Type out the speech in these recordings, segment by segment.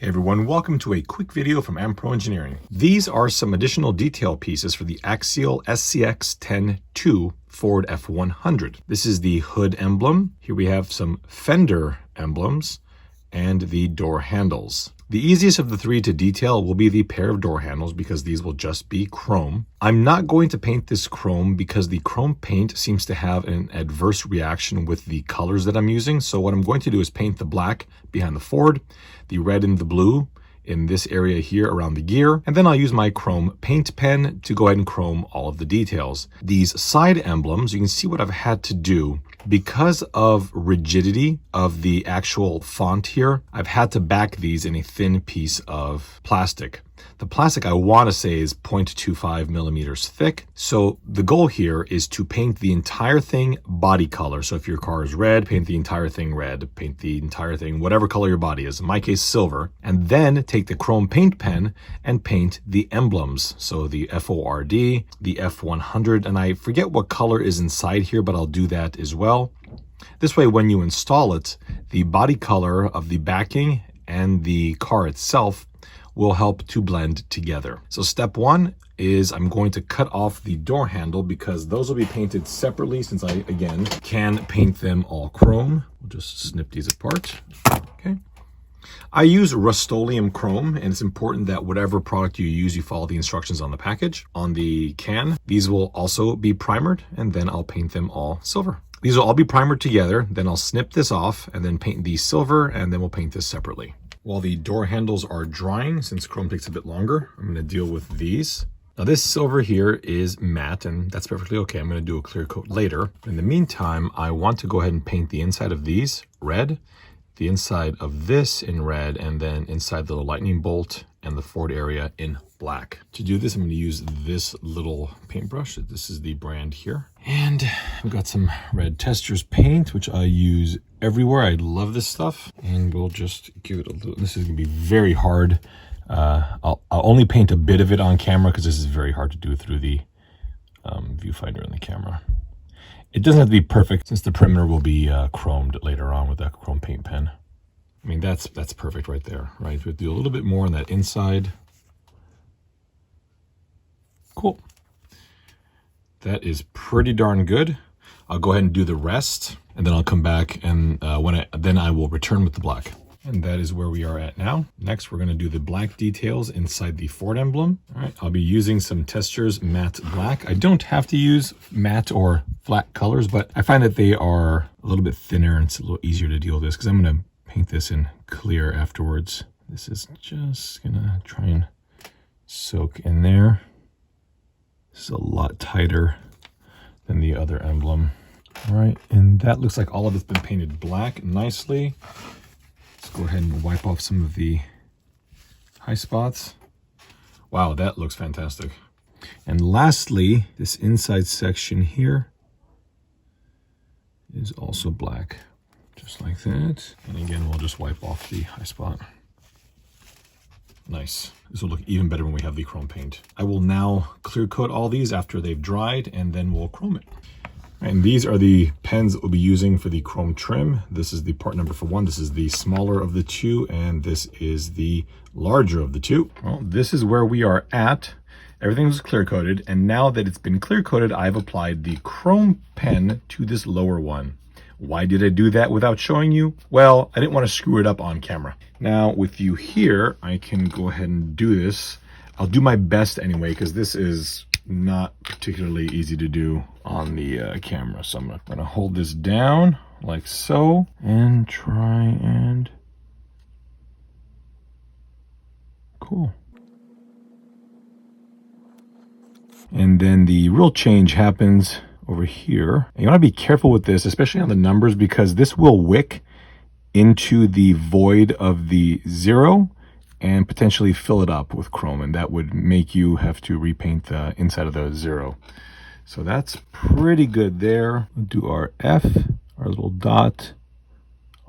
Hey everyone, welcome to a quick video from Pro Engineering. These are some additional detail pieces for the Axial SCX10 Ford F100. This is the hood emblem. Here we have some Fender emblems and the door handles. The easiest of the three to detail will be the pair of door handles because these will just be chrome. I'm not going to paint this chrome because the chrome paint seems to have an adverse reaction with the colors that I'm using. So what I'm going to do is paint the black behind the Ford, the red and the blue in this area here around the gear, and then I'll use my chrome paint pen to go ahead and chrome all of the details. These side emblems, you can see what I've had to do. Because of rigidity of the actual font here, I've had to back these in a thin piece of plastic. The plastic I want to say is 0.25 millimeters thick. So the goal here is to paint the entire thing body color. So if your car is red, paint the entire thing red, paint the entire thing whatever color your body is, in my case silver, and then take the chrome paint pen and paint the emblems. So the FORD, the F100, and I forget what color is inside here, but I'll do that as well. This way, when you install it, the body color of the backing and the car itself will help to blend together. So step one is I'm going to cut off the door handle because those will be painted separately since I, again, can paint them all chrome. We'll just snip these apart. Okay. I use Rust-Oleum chrome, and it's important that whatever product you use, you follow the instructions on the package. On the can, these will also be primered, and then I'll paint them all silver. These will all be primered together, then I'll snip this off and then paint these silver, and then we'll paint this separately. While the door handles are drying, since chrome takes a bit longer, I'm going to deal with these. Now this silver here is matte, and that's perfectly okay. I'm going to do a clear coat later. In the meantime, I want to go ahead and paint the inside of these red, the inside of this in red, and then inside the lightning bolt and the Ford area in black. To do this, I'm going to use this little paintbrush. This is the brand here. And I've got some red Testors paint, which I use everywhere. I love this stuff. And we'll just give it a little, this is going to be very hard. I'll only paint a bit of it on camera because this is very hard to do through the viewfinder in the camera. It doesn't have to be perfect since the perimeter will be chromed later on with that chrome paint pen. I mean, that's perfect right there, right? We'll do a little bit more on that inside. Cool. That is pretty darn good. I'll go ahead and do the rest, and then I'll come back and then I will return with the black. And that is where we are at now. Next, we're going to do the black details inside the Ford emblem. All right, I'll be using some Testors matte black. I don't have to use matte or flat colors, but I find that they are a little bit thinner and it's a little easier to deal with this because I'm going to paint this in clear afterwards. This is just going to try and soak in there. This is a lot tighter than the other emblem. All right, and that looks like all of it's been painted black nicely. Let's go ahead and wipe off some of the high spots. Wow, that looks fantastic. And lastly, this inside section here is also black, just like that. And again, we'll just wipe off the high spot. Nice. This will look even better when we have the chrome paint. I will now clear coat all these after they've dried, and then we'll chrome it. And these are the pens that we'll be using for the chrome trim. This is the part number for one. This is the smaller of the two, and this is the larger of the two. Well, this is where we are at. Everything was clear coated, and now that it's been clear coated, I've applied the chrome pen to this lower one. Why did I do that without showing you? Well, I didn't want to screw it up on camera. Now with you here, I can go ahead and do this. I'll do my best anyway, because this is not particularly easy to do on the camera. So I'm going to hold this down like so and try and cool. And then the real change happens over here. And you want to be careful with this, especially on the numbers, because this will wick into the void of the 0 and potentially fill it up with chrome, and that would make you have to repaint the inside of the 0. So that's pretty good there. We'll do our F, our little dot,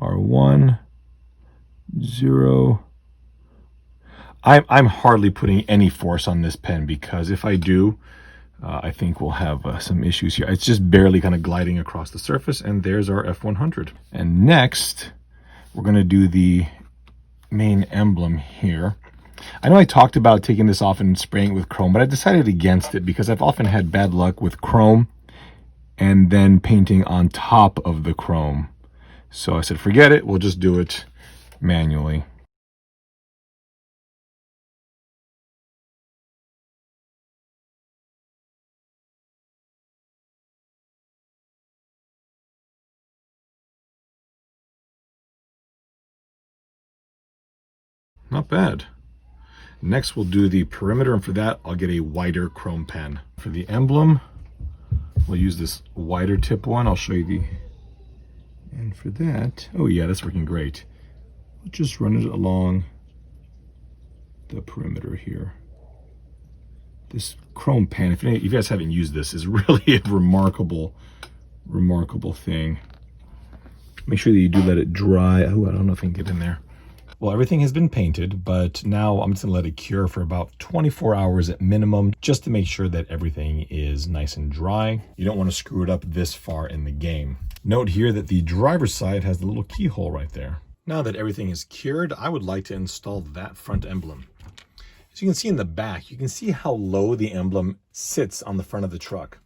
R1, 0. I'm hardly putting any force on this pen because if I do, I think we'll have some issues here. It's just barely kind of gliding across the surface, and there's our F100. And next, we're going to do the main emblem here. I know I talked about taking this off and spraying it with chrome, but I decided against it because I've often had bad luck with chrome and then painting on top of the chrome. So I said, forget it, we'll just do it manually. Not bad. Next, we'll do the perimeter, and for that, I'll get a wider chrome pen. For the emblem, we'll use this wider tip one. I'll show you the... And for that, oh yeah, that's working great. We'll just run it along the perimeter here. This chrome pen, if you guys haven't used this, is really a remarkable thing. Make sure that you do let it dry. Oh, I don't know if I can get in there. Well, everything has been painted, but now I'm just gonna let it cure for about 24 hours at minimum, just to make sure that everything is nice and dry. You don't want to screw it up this far in the game. Note here that the driver's side has the little keyhole right there. Now that everything is cured, I would like to install that front emblem. As you can see in the back, you can see how low the emblem sits on the front of the truck.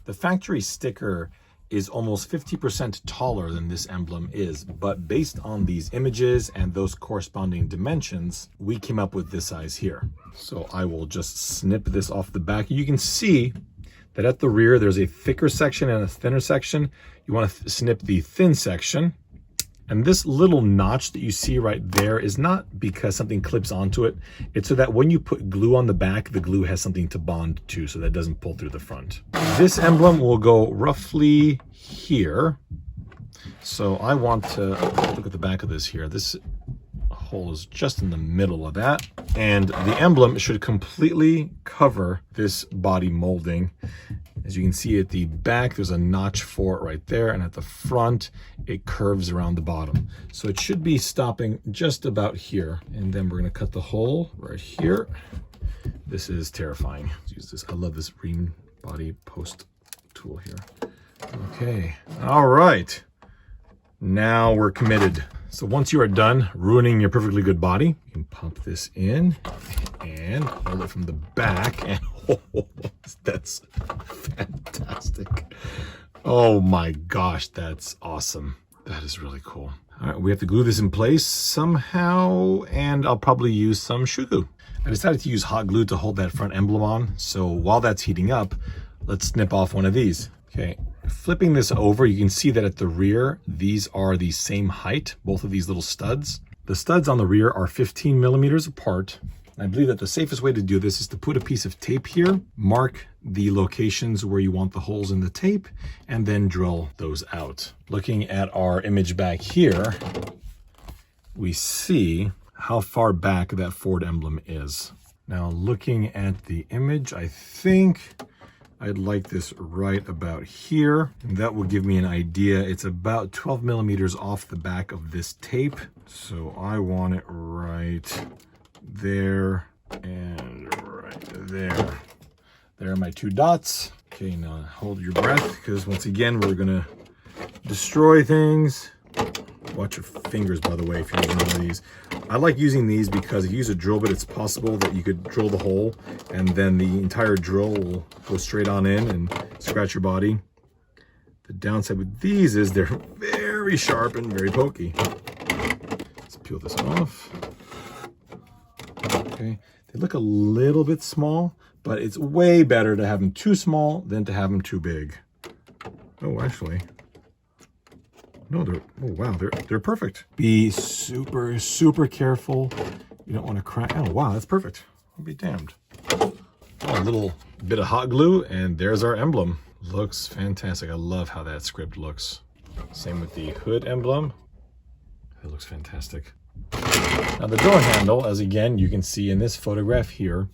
The factory sticker is almost 50% taller than this emblem is, but based on these images and those corresponding dimensions, we came up with this size here. So I will just snip this off the back. You can see that at the rear, there's a thicker section and a thinner section. You want to snip the thin section. And this little notch that you see right there is not because something clips onto it. It's so that when you put glue on the back, the glue has something to bond to so that it doesn't pull through the front. This emblem will go roughly here. So I want to look at the back of this here. This hole is just in the middle of that. And the emblem should completely cover this body molding. As you can see at the back, there's a notch for it right there, and at the front, it curves around the bottom. So it should be stopping just about here. And then we're gonna cut the hole right here. This is terrifying. Let's use this. I love this ring body post tool here. Okay, all right. Now we're committed. So once you are done ruining your perfectly good body, you can pop this in and hold it from the back, and oh, that's fantastic. Oh my gosh, that's awesome. That is really cool. All right, we have to glue this in place somehow, and I'll probably use some shoe glue. I decided to use hot glue to hold that front emblem on, so while that's heating up, let's snip off one of these. Okay, flipping this over, you can see that at the rear, these are the same height, both of these little studs. The studs on the rear are 15 millimeters apart. I believe that the safest way to do this is to put a piece of tape here, mark the locations where you want the holes in the tape, and then drill those out. Looking at our image back here, we see how far back that Ford emblem is. Now looking at the image, I think I'd like this right about here. And that will give me an idea. It's about 12 millimeters off the back of this tape. So I want it right there and right there. There are my two dots. Okay, now hold your breath, because once again, we're gonna destroy things. Watch your fingers, by the way, if you're using one of these. I like using these because if you use a drill bit, it's possible that you could drill the hole and then the entire drill will go straight on in and scratch your body. The downside with these is they're very sharp and very pokey. Let's peel this off. Okay, they look a little bit small, but it's way better to have them too small than to have them too big. Oh, actually, no, oh wow, they're perfect. Be super careful. You don't want to crack. Oh wow, that's perfect. I'll be damned. Oh, a little bit of hot glue, and there's our emblem. Looks fantastic. I love how that script looks. Same with the hood emblem. It looks fantastic. Now the door handle, as again you can see in this photograph here,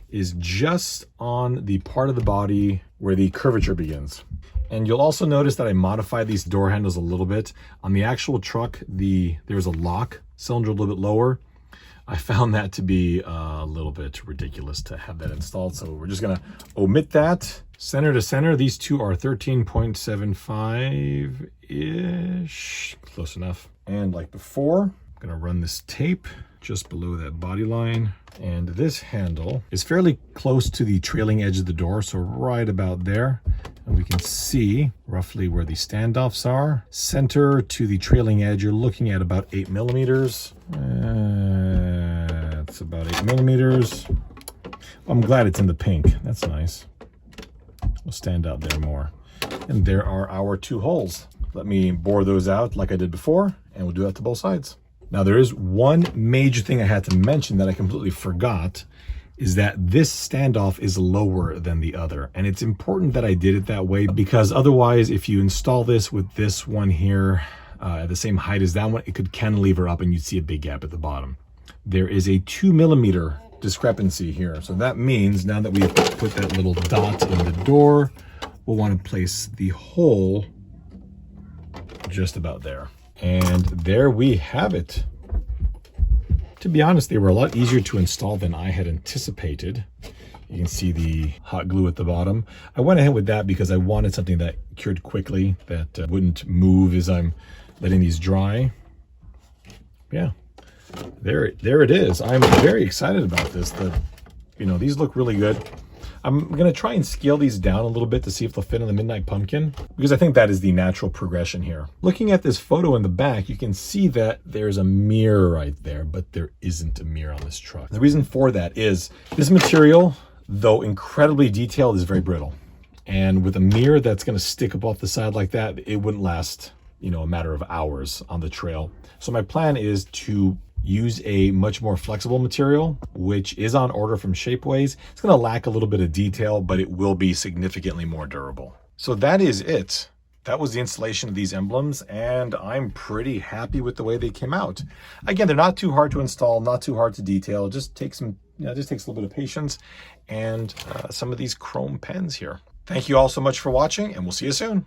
is just on the part of the body where the curvature begins. And you'll also notice that I modified these door handles a little bit. On the actual truck, there's a lock cylinder a little bit lower. I found that to be a little bit ridiculous to have that installed, so we're just gonna omit that. Center to center, these two are 13.75-ish, close enough. And like before, I'm gonna run this tape just below that body line. And this handle is fairly close to the trailing edge of the door, so right about there. And we can see roughly where the standoffs are. Center to the trailing edge, you're looking at about 8 millimeters. That's about 8 millimeters. I'm glad it's in the pink. That's nice. We'll stand out there more. And there are our 2 holes. Let me bore those out like I did before, and we'll do that to both sides. Now, there is one major thing I had to mention that I completely forgot, is that this standoff is lower than the other. And it's important that I did it that way, because otherwise, if you install this with this one here at the same height as that one, it could cantilever up and you'd see a big gap at the bottom. There is a 2 millimeter discrepancy here. So that means now that we've put that little dot in the door, we'll want to place the hole just about there. And there we have it. To be honest, they were a lot easier to install than I had anticipated. You can see the hot glue at the bottom. I went ahead with that because I wanted something that cured quickly, that wouldn't move as I'm letting these dry. Yeah, there it is. I'm very excited about this. These look really good. I'm gonna try and scale these down a little bit to see if they'll fit in the Midnight Pumpkin, because I think that is the natural progression here. Looking at this photo in the back, you can see that there's a mirror right there, but there isn't a mirror on this truck. The reason for that is this material, though incredibly detailed, is very brittle. And with a mirror that's gonna stick up off the side like that, it wouldn't last, a matter of hours on the trail. So my plan is to use a much more flexible material, which is on order from Shapeways. It's going to lack a little bit of detail, but it will be significantly more durable. So that is it. That was the installation of these emblems, and I'm pretty happy with the way they came out. Again, they're not too hard to install, not too hard to detail. It just takes a little bit of patience and some of these chrome pens here. Thank you all so much for watching, and we'll see you soon.